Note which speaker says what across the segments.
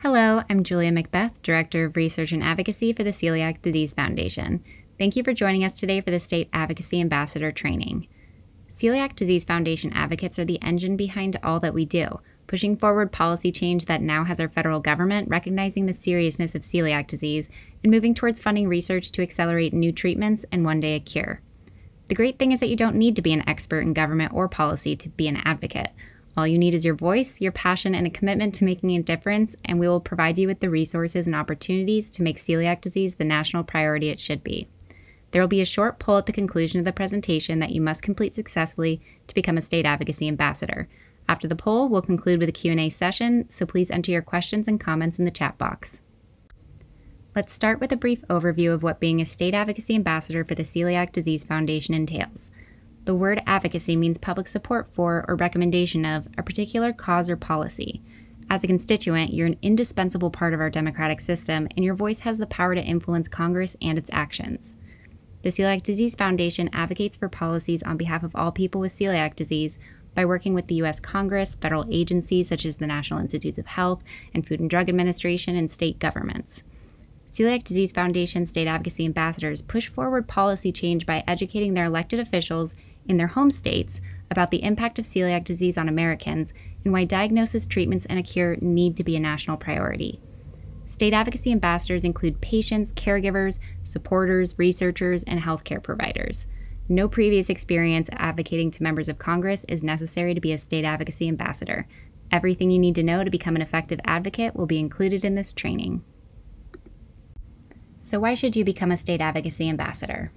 Speaker 1: Hello, I'm Julia Macbeth, Director of Research and Advocacy for the Celiac Disease Foundation. Thank you for joining us today for the State Advocacy Ambassador training. Celiac Disease Foundation advocates are the engine behind all that we do, pushing forward policy change that now has our federal government recognizing the seriousness of celiac disease and moving towards funding research to accelerate new treatments and one day a cure. The great thing is that you don't need to be an expert in government or policy to be an advocate. All you need is your voice, your passion, and a commitment to making a difference, and we will provide you with the resources and opportunities to make celiac disease the national priority it should be. There will be a short poll at the conclusion of the presentation that you must complete successfully to become a State Advocacy Ambassador. After the poll, we'll conclude with a Q&A session, so please enter your questions and comments in the chat box. Let's start with a brief overview of what being a State Advocacy Ambassador for the Celiac Disease Foundation entails. The word advocacy means public support for or recommendation of a particular cause or policy. As a constituent, you're an indispensable part of our democratic system, and your voice has the power to influence Congress and its actions. The Celiac Disease Foundation advocates for policies on behalf of all people with celiac disease by working with the U.S. Congress, federal agencies such as the National Institutes of Health and Food and Drug Administration, and state governments. Celiac Disease Foundation State Advocacy Ambassadors push forward policy change by educating their elected officials in their home states about the impact of celiac disease on Americans and why diagnosis, treatments, and a cure need to be a national priority. State advocacy ambassadors include patients, caregivers, supporters, researchers, and healthcare providers. No previous experience advocating to members of Congress is necessary to be a state advocacy ambassador. Everything you need to know to become an effective advocate will be included in this training. So why should you become a state advocacy ambassador?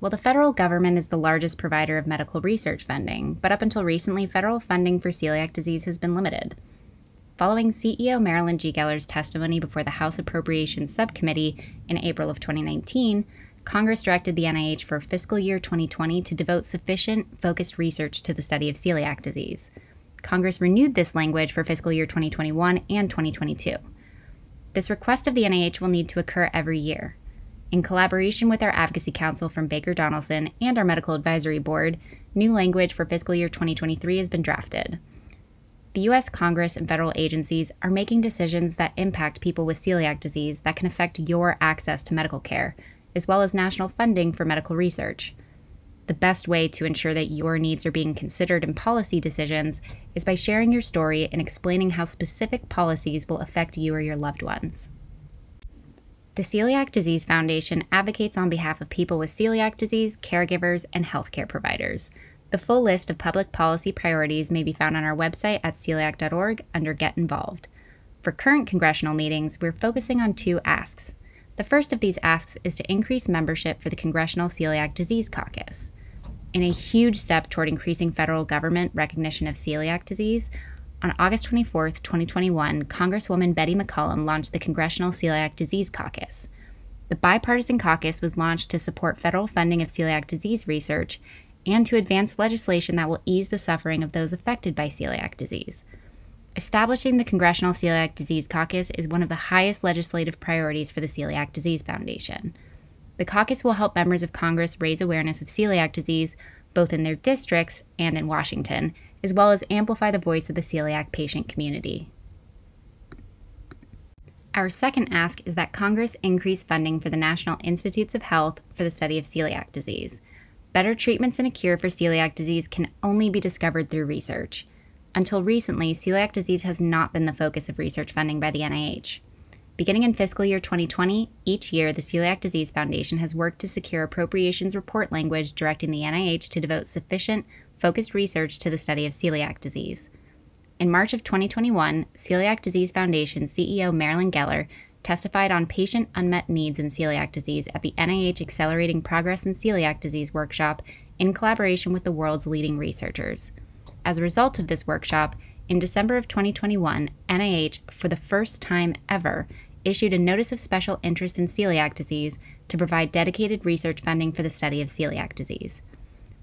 Speaker 1: Well, the federal government is the largest provider of medical research funding, but up until recently, federal funding for celiac disease has been limited. Following CEO Marilyn G. Geller's testimony before the House Appropriations Subcommittee in April of 2019, Congress directed the NIH for fiscal year 2020 to devote sufficient, focused research to the study of celiac disease. Congress renewed this language for fiscal year 2021 and 2022. This request of the NIH will need to occur every year. In collaboration with our Advocacy Council from Baker Donelson and our Medical Advisory Board, new language for fiscal year 2023 has been drafted. The U.S. Congress and federal agencies are making decisions that impact people with celiac disease that can affect your access to medical care, as well as national funding for medical research. The best way to ensure that your needs are being considered in policy decisions is by sharing your story and explaining how specific policies will affect you or your loved ones. The Celiac Disease Foundation advocates on behalf of people with celiac disease, caregivers, and healthcare providers. The full list of public policy priorities may be found on our website at celiac.org under Get Involved. For current congressional meetings, we're focusing on two asks. The first of these asks is to increase membership for the Congressional Celiac Disease Caucus. In a huge step toward increasing federal government recognition of celiac disease, on August 24, 2021, Congresswoman Betty McCollum launched the Congressional Celiac Disease Caucus. The bipartisan caucus was launched to support federal funding of celiac disease research and to advance legislation that will ease the suffering of those affected by celiac disease. Establishing the Congressional Celiac Disease Caucus is one of the highest legislative priorities for the Celiac Disease Foundation. The caucus will help members of Congress raise awareness of celiac disease, both in their districts and in Washington, as well as amplify the voice of the celiac patient community. Our second ask is that Congress increase funding for the National Institutes of Health for the study of celiac disease. Better treatments and a cure for celiac disease can only be discovered through research. Until recently, celiac disease has not been the focus of research funding by the NIH. Beginning in fiscal year 2020, each year the Celiac Disease Foundation has worked to secure appropriations report language directing the NIH to devote sufficient, focused research to the study of celiac disease. In March of 2021, Celiac Disease Foundation CEO Marilyn Geller testified on patient unmet needs in celiac disease at the NIH Accelerating Progress in Celiac Disease workshop in collaboration with the world's leading researchers. As a result of this workshop, in December of 2021, NIH, for the first time ever, issued a Notice of Special Interest in Celiac Disease to provide dedicated research funding for the study of celiac disease.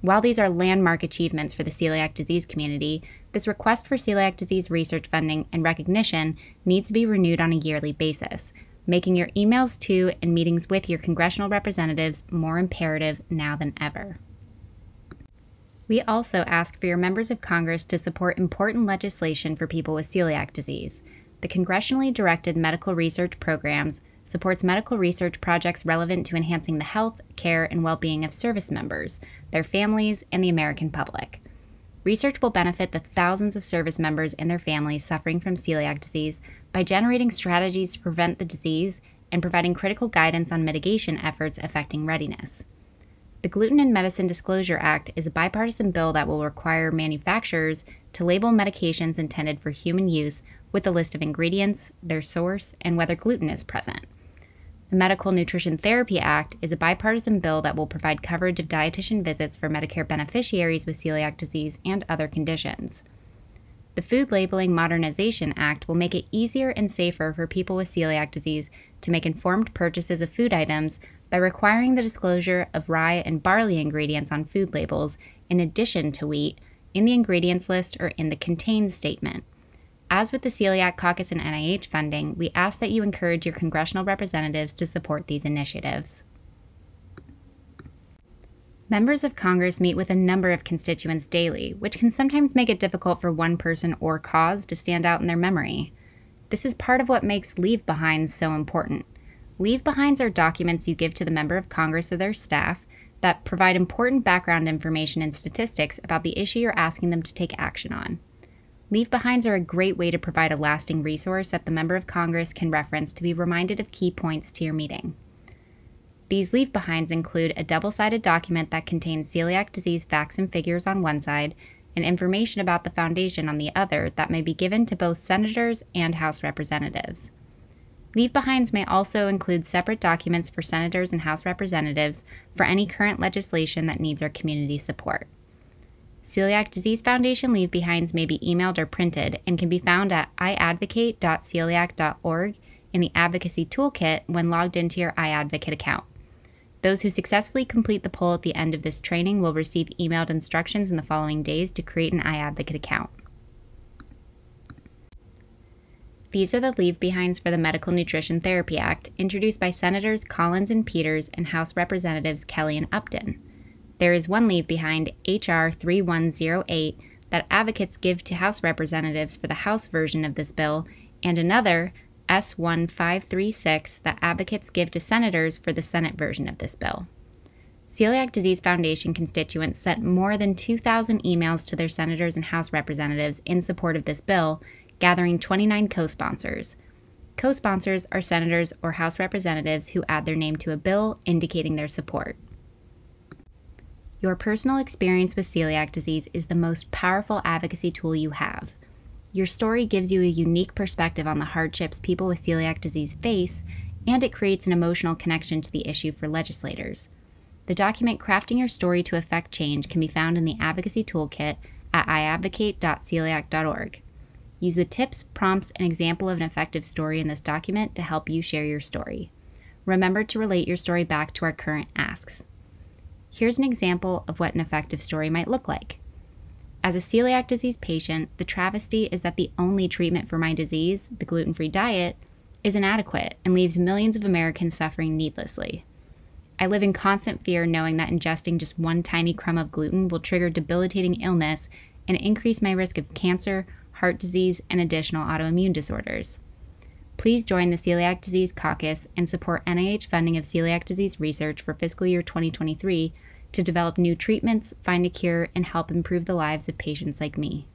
Speaker 1: While these are landmark achievements for the celiac disease community, this request for celiac disease research funding and recognition needs to be renewed on a yearly basis, making your emails to and meetings with your congressional representatives more imperative now than ever. We also ask for your members of Congress to support important legislation for people with celiac disease. The congressionally directed medical research programs supports medical research projects relevant to enhancing the health, care, and well-being of service members, their families, and the American public. Research will benefit the thousands of service members and their families suffering from celiac disease by generating strategies to prevent the disease and providing critical guidance on mitigation efforts affecting readiness. The Gluten in Medicine Disclosure Act is a bipartisan bill that will require manufacturers to label medications intended for human use with a list of ingredients, their source, and whether gluten is present. The Medical Nutrition Therapy Act is a bipartisan bill that will provide coverage of dietitian visits for Medicare beneficiaries with celiac disease and other conditions. The Food Labeling Modernization Act will make it easier and safer for people with celiac disease to make informed purchases of food items by requiring the disclosure of rye and barley ingredients on food labels in addition to wheat in the ingredients list or in the contains statement. As with the Celiac Caucus and NIH funding, we ask that you encourage your congressional representatives to support these initiatives. Members of Congress meet with a number of constituents daily, which can sometimes make it difficult for one person or cause to stand out in their memory. This is part of what makes leave-behinds so important. Leave-behinds are documents you give to the member of Congress or their staff that provide important background information and statistics about the issue you're asking them to take action on. Leave-behinds are a great way to provide a lasting resource that the member of Congress can reference to be reminded of key points to your meeting. These leave-behinds include a double-sided document that contains celiac disease facts and figures on one side and information about the foundation on the other that may be given to both senators and House representatives. Leave-behinds may also include separate documents for senators and House representatives for any current legislation that needs our community support. Celiac Disease Foundation leave-behinds may be emailed or printed and can be found at iadvocate.celiac.org in the Advocacy Toolkit when logged into your iAdvocate account. Those who successfully complete the poll at the end of this training will receive emailed instructions in the following days to create an iAdvocate account. These are the leave-behinds for the Medical Nutrition Therapy Act, introduced by Senators Collins and Peters and House Representatives Kelly and Upton. There is one leave-behind, H.R. 3108, that advocates give to House representatives for the House version of this bill, and another, S1536, that advocates give to senators for the Senate version of this bill. Celiac Disease Foundation constituents sent more than 2,000 emails to their senators and House representatives in support of this bill, gathering 29 co-sponsors. Co-sponsors are senators or House representatives who add their name to a bill indicating their support. Your personal experience with celiac disease is the most powerful advocacy tool you have. Your story gives you a unique perspective on the hardships people with celiac disease face, and it creates an emotional connection to the issue for legislators. The document Crafting Your Story to Affect Change can be found in the Advocacy Toolkit at iadvocate.celiac.org. Use the tips, prompts, and example of an effective story in this document to help you share your story. Remember to relate your story back to our current asks. Here's an example of what an effective story might look like. As a celiac disease patient, the travesty is that the only treatment for my disease, the gluten-free diet, is inadequate and leaves millions of Americans suffering needlessly. I live in constant fear knowing that ingesting just one tiny crumb of gluten will trigger debilitating illness and increase my risk of cancer, heart disease, and additional autoimmune disorders. Please join the Celiac Disease Caucus and support NIH funding of celiac disease research for fiscal year 2023 to develop new treatments, find a cure, and help improve the lives of patients like me.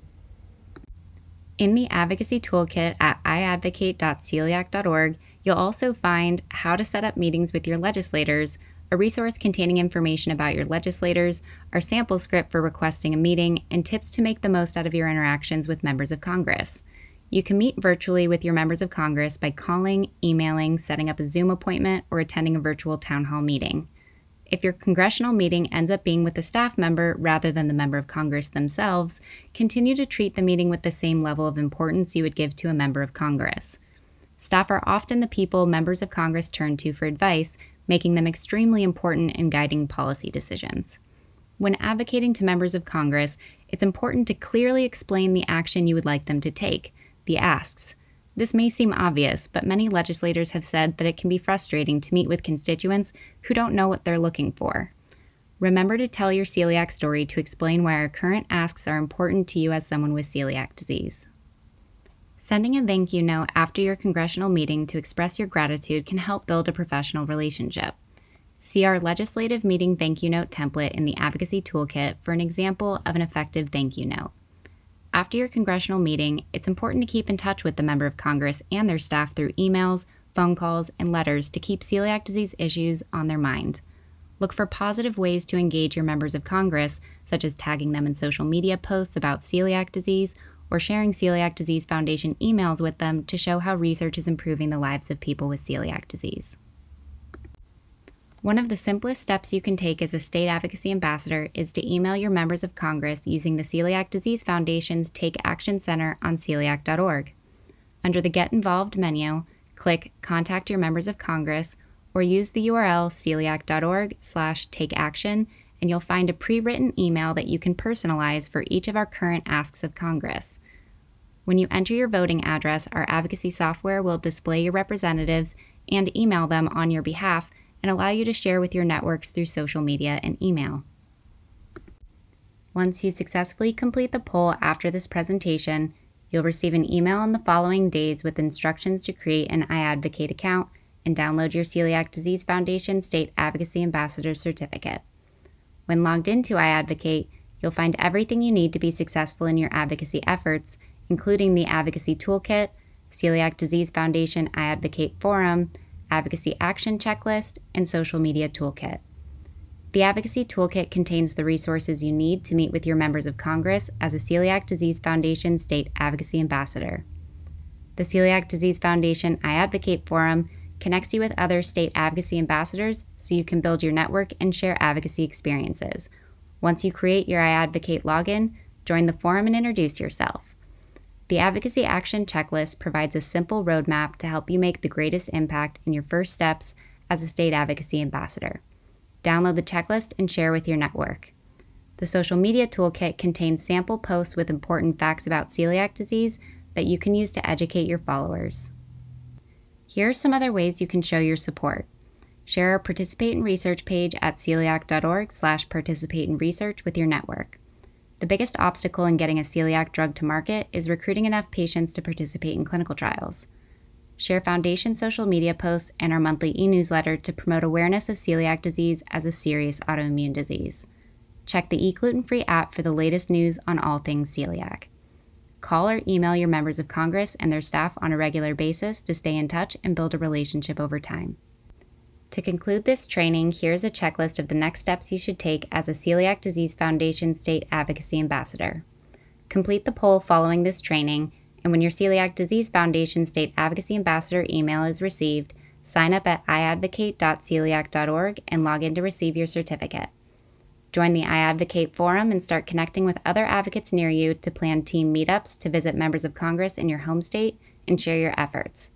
Speaker 1: In the Advocacy Toolkit at iadvocate.celiac.org, you'll also find how to set up meetings with your legislators, a resource containing information about your legislators, our sample script for requesting a meeting, and tips to make the most out of your interactions with members of Congress. You can meet virtually with your members of Congress by calling, emailing, setting up a Zoom appointment, or attending a virtual town hall meeting. If your congressional meeting ends up being with a staff member rather than the member of Congress themselves, continue to treat the meeting with the same level of importance you would give to a member of Congress. Staff are often the people members of Congress turn to for advice, making them extremely important in guiding policy decisions. When advocating to members of Congress, it's important to clearly explain the action you would like them to take, the asks. This may seem obvious, but many legislators have said that it can be frustrating to meet with constituents who don't know what they're looking for. Remember to tell your celiac story to explain why our current asks are important to you as someone with celiac disease. Sending a thank you note after your congressional meeting to express your gratitude can help build a professional relationship. See our legislative meeting thank you note template in the Advocacy Toolkit for an example of an effective thank you note. After your congressional meeting, it's important to keep in touch with the member of Congress and their staff through emails, phone calls, and letters to keep celiac disease issues on their mind. Look for positive ways to engage your members of Congress, such as tagging them in social media posts about celiac disease or sharing Celiac Disease Foundation emails with them to show how research is improving the lives of people with celiac disease. One of the simplest steps you can take as a state advocacy ambassador is to email your members of Congress using the Celiac Disease Foundation's Take Action Center on celiac.org. Under the Get Involved menu, click Contact Your Members of Congress or use the URL celiac.org/takeaction, and you'll find a pre-written email that you can personalize for each of our current asks of Congress. When you enter your voting address, our advocacy software will display your representatives and email them on your behalf and allow you to share with your networks through social media and email. Once you successfully complete the poll after this presentation, you'll receive an email in the following days with instructions to create an iAdvocate account and download your Celiac Disease Foundation State Advocacy Ambassador certificate. When logged into iAdvocate, you'll find everything you need to be successful in your advocacy efforts, including the Advocacy Toolkit, Celiac Disease Foundation iAdvocate Forum, Advocacy Action Checklist, and Social Media Toolkit. The Advocacy Toolkit contains the resources you need to meet with your members of Congress as a Celiac Disease Foundation State Advocacy Ambassador. The Celiac Disease Foundation iAdvocate Forum connects you with other state advocacy ambassadors so you can build your network and share advocacy experiences. Once you create your iAdvocate login, join the forum and introduce yourself. The Advocacy Action Checklist provides a simple roadmap to help you make the greatest impact in your first steps as a state advocacy ambassador. Download the checklist and share with your network. The Social Media Toolkit contains sample posts with important facts about celiac disease that you can use to educate your followers. Here are some other ways you can show your support. Share our Participate in Research page at celiac.org/participate-in-research with your network. The biggest obstacle in getting a celiac drug to market is recruiting enough patients to participate in clinical trials. Share Foundation social media posts and our monthly e-newsletter to promote awareness of celiac disease as a serious autoimmune disease. Check the gluten-free app for the latest news on all things celiac. Call or email your members of Congress and their staff on a regular basis to stay in touch and build a relationship over time. To conclude this training, here's a checklist of the next steps you should take as a Celiac Disease Foundation State Advocacy Ambassador. Complete the poll following this training, and when your Celiac Disease Foundation State Advocacy Ambassador email is received, sign up at iadvocate.celiac.org and log in to receive your certificate. Join the iAdvocate forum and start connecting with other advocates near you to plan team meetups to visit members of Congress in your home state and share your efforts.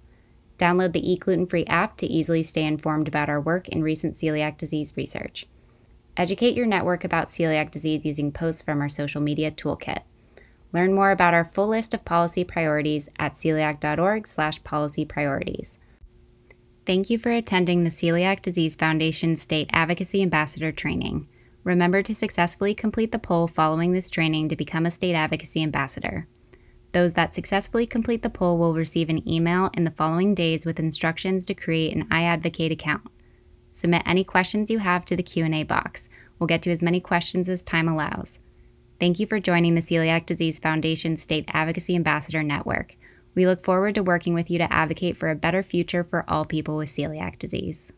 Speaker 1: Download the eGlutenFree app to easily stay informed about our work in recent celiac disease research. Educate your network about celiac disease using posts from our social media toolkit. Learn more about our full list of policy priorities at celiac.org/policy priorities. Thank you for attending the Celiac Disease Foundation State Advocacy Ambassador Training. Remember to successfully complete the poll following this training to become a state advocacy ambassador. Those that successfully complete the poll will receive an email in the following days with instructions to create an iAdvocate account. Submit any questions you have to the Q&A box. We'll get to as many questions as time allows. Thank you for joining the Celiac Disease Foundation State Advocacy Ambassador Network. We look forward to working with you to advocate for a better future for all people with celiac disease.